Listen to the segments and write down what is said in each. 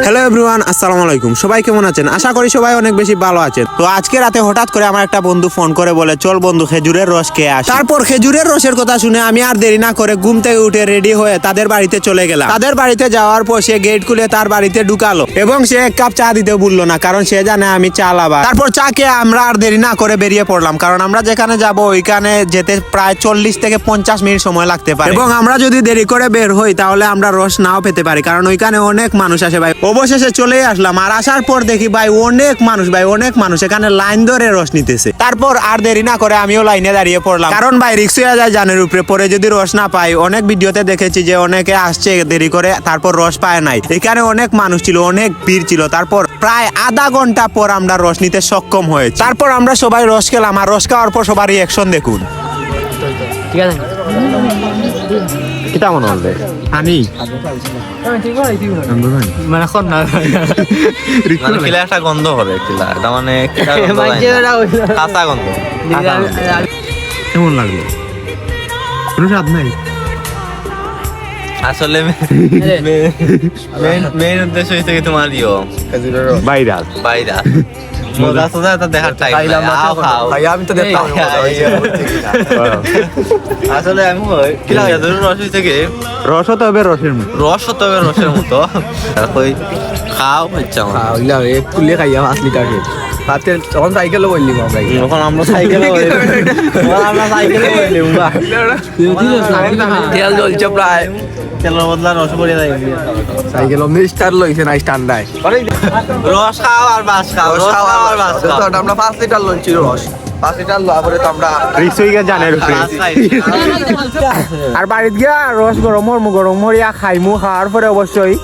Hello everyone, আসসালামু আলাইকুম। সবাই কেমন আছেন? আশা করি সবাই অনেক বেশি ভালো আছেন। তো আজকে রাতে হঠাৎ করে আমার একটা বন্ধু ফোন করে বলে, চল বন্ধু খেজুরের রস খেয়ে আসি। তারপর খেজুরের রসের কথা শুনে আমি আর দেরি না করে ঘুম থেকে উঠে রেডি হয়ে তাদের বাড়িতে চলে গেলাম। তাদের বাড়িতে যাওয়ার পর সে গেট খুলে তার বাড়িতে ঢুকালো এবং সে এক কাপ চা দিতে বললো না, কারণ সে জানে আমি চা লাভার। তারপর চা খেয়ে আমরা আর দেরি না করে বেরিয়ে পড়লাম, কারণ আমরা যেখানে যাব ওইখানে যেতে প্রায় 40 থেকে 50 মিনিট সময় লাগতে পারে এবং আমরা যদি দেরি করে বের হই তাহলে আমরা রস নাও পেতে পারি, কারণ ওইখানে অনেক মানুষ আসে ভাই। অবশেষে চলে আসলাম, আর আসার পর দেখি ভাই অনেক মানুষ এখানে লাইন ধরে রস নিতেছে। তারপর আর দেরি না করে আমিও লাইনে দাঁড়িয়ে পড়লাম, কারণ ভাই রিক্স হয়ে যায় জানের উপরে পরে যদি রস না পাই। অনেক ভিডিওতে দেখেছি যে অনেকে আসছে দেরি করে তারপর রস পায় নাই। এখানে অনেক মানুষ ছিল, অনেক ভিড় ছিল। তারপর প্রায় আধা ঘন্টা পর আমরা রস নিতে সক্ষম হয়েছি। তারপর আমরা সবাই রস খেলাম, আর রস খাওয়ার পর সবার রিঅ্যাকশন দেখুন। ঠিক আছে কিটা মনে হবে হানি মানে এখন না মানে কিলা একটা গন্ধ হবে, কিলা এটা মানে কাঁচা গন্ধ। কেমন লাগলো? কোনো স্বাদ নাই। আসলে মেইন উদ্দেশ্য হচ্ছে কি তোমার ভাইরাল বাইরা মজা সোজা এটা দেখার টাইম আমি তো দেখতাম আসলে আমি কিলা রস হয়েছে কি রস হতে হবে রসের মতো। রস হতে হবে রসের মতো। ওই খাও হচ্ছে আমার খুলে খাইয়া 5 লিটার তাতে তখন সাইকেলও করলি আমরা এখন আমরা সাইকেলে তেল জ্বলছে প্রায় তেলের বদলা রস করে দেয় সাইকেল অমনি স্টার লইছে না স্ট্যান্ডায় রস খাও আর বাস খাও, রস খাও আর বাস খাও। আমরা 5 লিটার লইছি রস 5 লিটার লওয়ার পরে তো আমরা জানের উপরে আর বাড়িতে গিয়া রস গরম মরিয়া খাইমু। খাওয়ার পরে অবশ্যই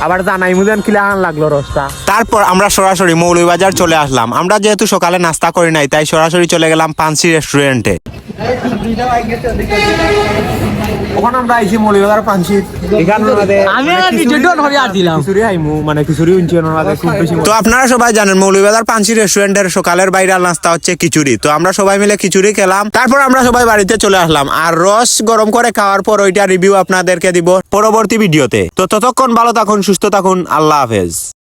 আবার জানাইমু যেন কিলা আন লাগলো রসটা। তারপর আমরা সরাসরি মৌলভীবাজার চলে আসলাম। আমরা যেহেতু সকালে নাস্তা করি নাই তাই সরাসরি চলে গেলাম পানসি রেস্টুরেন্টে। ওখানে আমরা আইছি মৌলভীবাজার পানসি। তো আপনারা সবাই জানেন মৌলভীবাজার পানসি রেস্টুরেন্টের সকালের ভাইরাল নাস্তা হচ্ছে খিচুড়ি। তো আমরা সবাই মিলে খিচুড়ি খেলাম, তারপর আমরা সবাই বাড়িতে চলে আসলাম। আর রস গরম করে খাওয়ার পর ওইটা রিভিউ আপনাদেরকে দিব পরবর্তী ভিডিওতে। তো ততক্ষণ ভালো থাকুন, সুস্থ থাকুন, আল্লাহ হাফেজ।